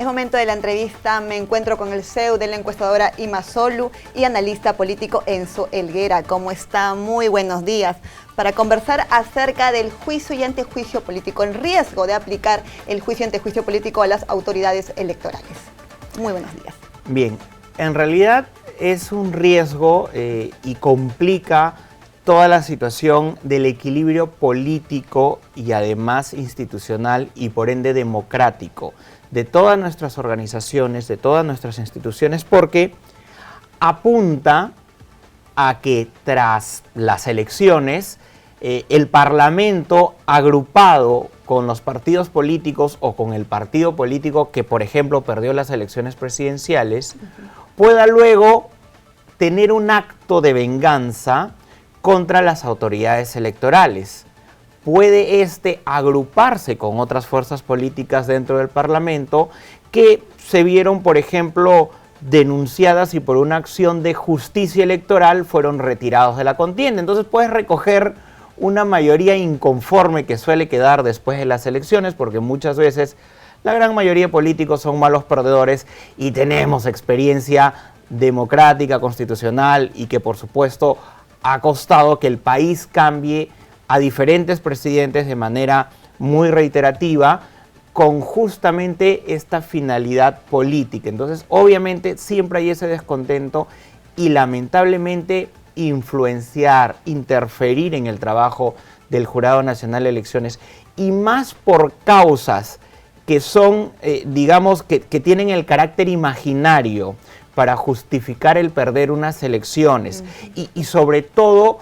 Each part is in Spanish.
Es momento de la entrevista. Me encuentro con el CEO de la encuestadora Imasolu y analista político Enzo Helguera. ¿Cómo está? Muy buenos días. Para conversar acerca del juicio y antejuicio político, el riesgo de aplicar el juicio y antejuicio político a las autoridades electorales. Muy buenos días. Bien, en realidad es un riesgo y complica toda la situación del equilibrio político y además institucional y por ende democrático de todas nuestras organizaciones, de todas nuestras instituciones, porque apunta a que tras las elecciones el Parlamento, agrupado con los partidos políticos o con el partido político que, por ejemplo, perdió las elecciones presidenciales, pueda luego tener un acto de venganza contra las autoridades electorales. Puede agruparse con otras fuerzas políticas dentro del Parlamento que se vieron, por ejemplo, denunciadas y por una acción de justicia electoral fueron retirados de la contienda. Entonces puedes recoger una mayoría inconforme que suele quedar después de las elecciones, porque muchas veces la gran mayoría de políticos son malos perdedores y tenemos experiencia democrática, constitucional y que por supuesto ha costado que el país cambie a diferentes presidentes de manera muy reiterativa con justamente esta finalidad política. Entonces, obviamente, siempre hay ese descontento y lamentablemente influenciar, interferir en el trabajo del Jurado Nacional de Elecciones y más por causas que son, digamos, que tienen el carácter imaginario para justificar el perder unas elecciones y sobre todo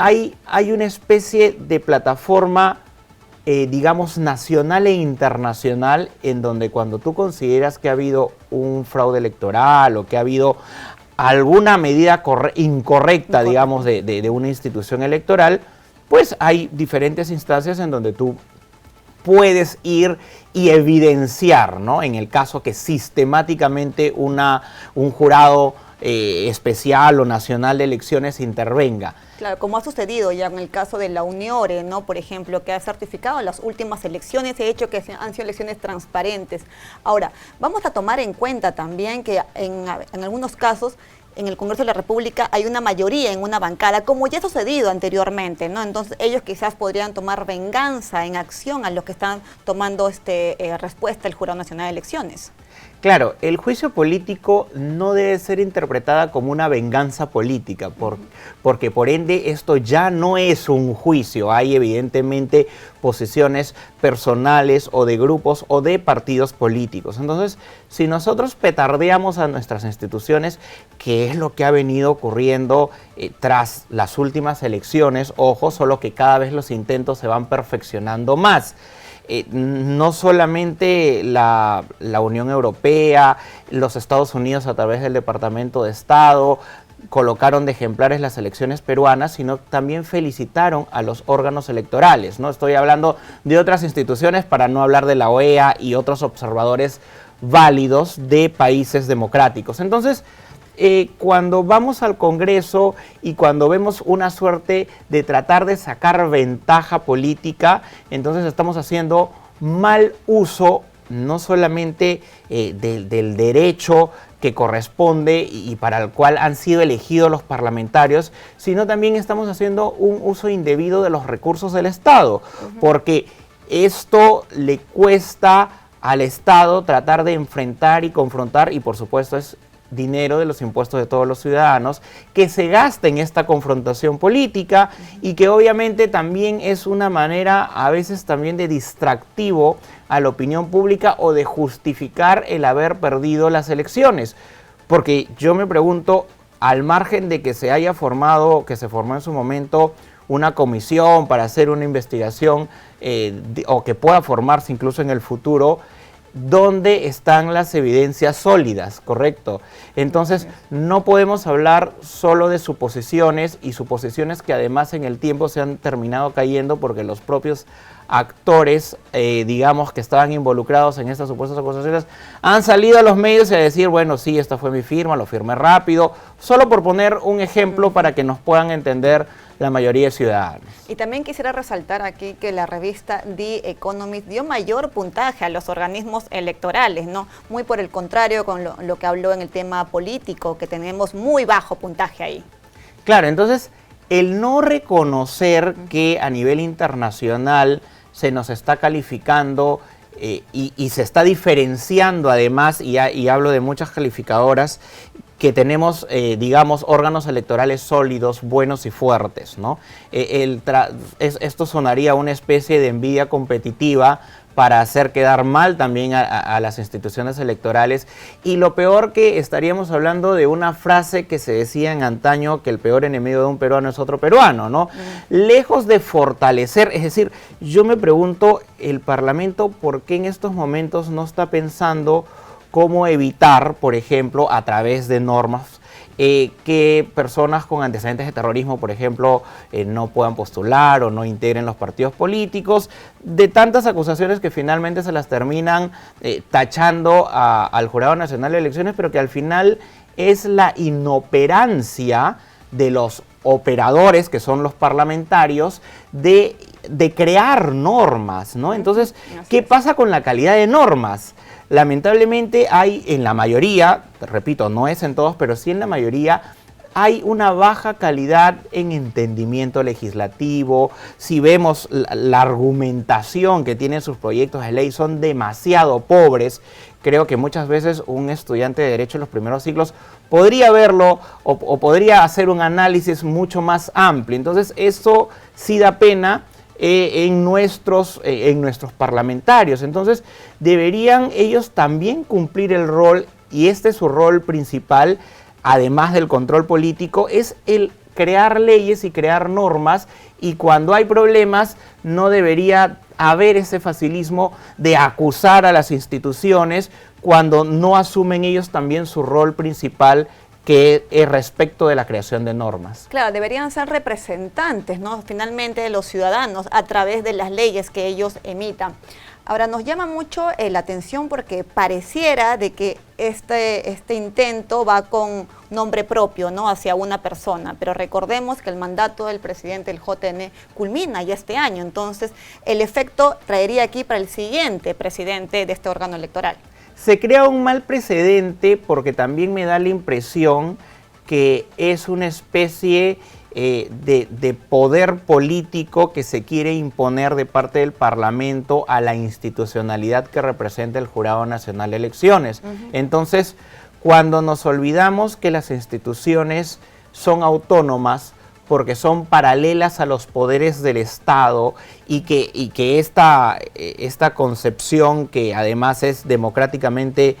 hay una especie de plataforma, digamos, nacional e internacional en donde cuando tú consideras que ha habido un fraude electoral o que ha habido alguna medida incorrecta, digamos, de una institución electoral, pues hay diferentes instancias en donde tú puedes ir y evidenciar, ¿no? En el caso que sistemáticamente un jurado especial o nacional de elecciones intervenga. Claro, como ha sucedido ya en el caso de la Uniore, ¿no? Por ejemplo, que ha certificado las últimas elecciones y ha hecho que han sido elecciones transparentes. Ahora, vamos a tomar en cuenta también que en algunos casos en el Congreso de la República hay una mayoría en una bancada, como ya ha sucedido anteriormente, ¿no? Entonces ellos quizás podrían tomar venganza en acción a los que están tomando respuesta el Jurado Nacional de Elecciones. Claro, el juicio político no debe ser interpretada como una venganza política, porque por ende esto ya no es un juicio. Hay evidentemente posiciones personales o de grupos o de partidos políticos. Entonces, si nosotros petardeamos a nuestras instituciones, que es lo que ha venido ocurriendo tras las últimas elecciones, ojo, solo que cada vez los intentos se van perfeccionando más. No solamente la Unión Europea, los Estados Unidos a través del Departamento de Estado colocaron de ejemplares las elecciones peruanas, sino también felicitaron a los órganos electorales, ¿no? Estoy hablando de otras instituciones para no hablar de la OEA y otros observadores válidos de países democráticos. Entonces, cuando vamos al Congreso y cuando vemos una suerte de tratar de sacar ventaja política, entonces estamos haciendo mal uso no solamente del derecho que corresponde y para el cual han sido elegidos los parlamentarios, sino también estamos haciendo un uso indebido de los recursos del Estado, porque esto le cuesta al Estado tratar de enfrentar y confrontar, y por supuesto es dinero de los impuestos de todos los ciudadanos, que se gasta en esta confrontación política y que obviamente también es una manera a veces también de distractivo a la opinión pública o de justificar el haber perdido las elecciones. Porque yo me pregunto, al margen de que se haya formado, que se formó en su momento una comisión para hacer una investigación o que pueda formarse incluso en el futuro, ¿dónde están las evidencias sólidas? ¿Correcto? Entonces, no podemos hablar solo de suposiciones y suposiciones que además en el tiempo se han terminado cayendo porque los propios actores, digamos, que estaban involucrados en estas supuestas acusaciones, han salido a los medios a decir, bueno, sí, esta fue mi firma, lo firmé rápido, solo por poner un ejemplo para que nos puedan entender la mayoría de ciudadanos. Y también quisiera resaltar aquí que la revista The Economist dio mayor puntaje a los organismos electorales, ¿no? Muy por el contrario con lo que habló en el tema político, que tenemos muy bajo puntaje ahí. Claro, entonces el no reconocer que a nivel internacional se nos está calificando y se está diferenciando además, y hablo de muchas calificadoras, que tenemos, digamos, órganos electorales sólidos, buenos y fuertes, ¿no? Esto sonaría una especie de envidia competitiva para hacer quedar mal también a las instituciones electorales. Y lo peor, que estaríamos hablando de una frase que se decía en antaño, que el peor enemigo de un peruano es otro peruano, ¿no? Lejos de fortalecer, es decir, yo me pregunto, el Parlamento, ¿por qué en estos momentos no está pensando cómo evitar, por ejemplo, a través de normas, que personas con antecedentes de terrorismo, por ejemplo, no puedan postular o no integren los partidos políticos, de tantas acusaciones que finalmente se las terminan tachando al Jurado Nacional de Elecciones, pero que al final es la inoperancia de los operadores, que son los parlamentarios, de crear normas, ¿no? Entonces, ¿qué pasa con la calidad de normas? Lamentablemente hay en la mayoría, repito, no es en todos, pero sí en la mayoría, hay una baja calidad en entendimiento legislativo. Si vemos la argumentación que tienen sus proyectos de ley, son demasiado pobres. Creo que muchas veces un estudiante de Derecho en los primeros siglos podría verlo o podría hacer un análisis mucho más amplio. Entonces, eso sí da pena en nuestros parlamentarios. Entonces, deberían ellos también cumplir el rol, y este es su rol principal, además del control político, es el crear leyes y crear normas, y cuando hay problemas no debería haber ese facilismo de acusar a las instituciones cuando no asumen ellos también su rol principal, que es respecto de la creación de normas. Claro, deberían ser representantes, ¿no? Finalmente, de los ciudadanos a través de las leyes que ellos emitan. Ahora, nos llama mucho la atención porque pareciera de que este intento va con nombre propio, ¿no?, hacia una persona, pero recordemos que el mandato del presidente del JN culmina ya este año, entonces el efecto traería aquí para el siguiente presidente de este órgano electoral. Se crea un mal precedente porque también me da la impresión que es una especie de poder político que se quiere imponer de parte del Parlamento a la institucionalidad que representa el Jurado Nacional de Elecciones. Entonces, cuando nos olvidamos que las instituciones son autónomas, porque son paralelas a los poderes del Estado, y que esta concepción, que además es democráticamente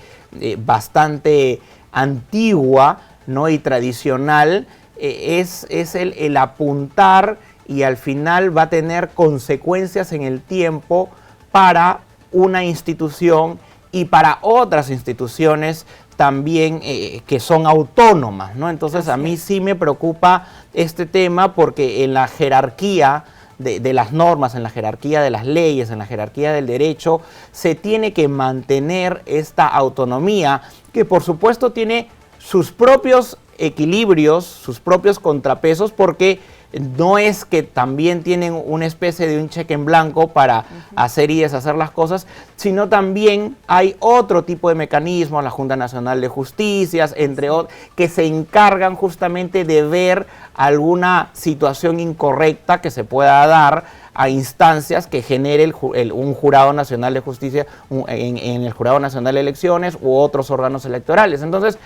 bastante antigua, ¿no?, y tradicional, es el apuntar, y al final va a tener consecuencias en el tiempo para una institución y para otras instituciones también que son autónomas, ¿no? Entonces, a mí sí me preocupa este tema, porque en la jerarquía de las normas, en la jerarquía de las leyes, en la jerarquía del derecho, se tiene que mantener esta autonomía, que por supuesto tiene sus propios equilibrios, sus propios contrapesos, porque no es que también tienen una especie de un cheque en blanco para hacer y deshacer las cosas, sino también hay otro tipo de mecanismos, la Junta Nacional de Justicias, entre otros, que se encargan justamente de ver alguna situación incorrecta que se pueda dar a instancias que genere un Jurado Nacional de Justicia en el Jurado Nacional de Elecciones u otros órganos electorales. Entonces,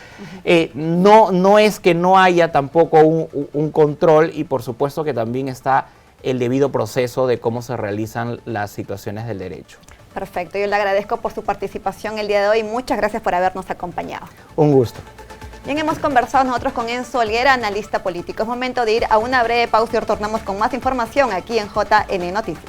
no es que no haya tampoco un control, y por supuesto que también está el debido proceso de cómo se realizan las situaciones del derecho. Perfecto, yo le agradezco por su participación el día de hoy. Muchas gracias por habernos acompañado. Un gusto. Bien, hemos conversado nosotros con Enzo Olguera, analista político. Es momento de ir a una breve pausa y retornamos con más información aquí en JN Noticias.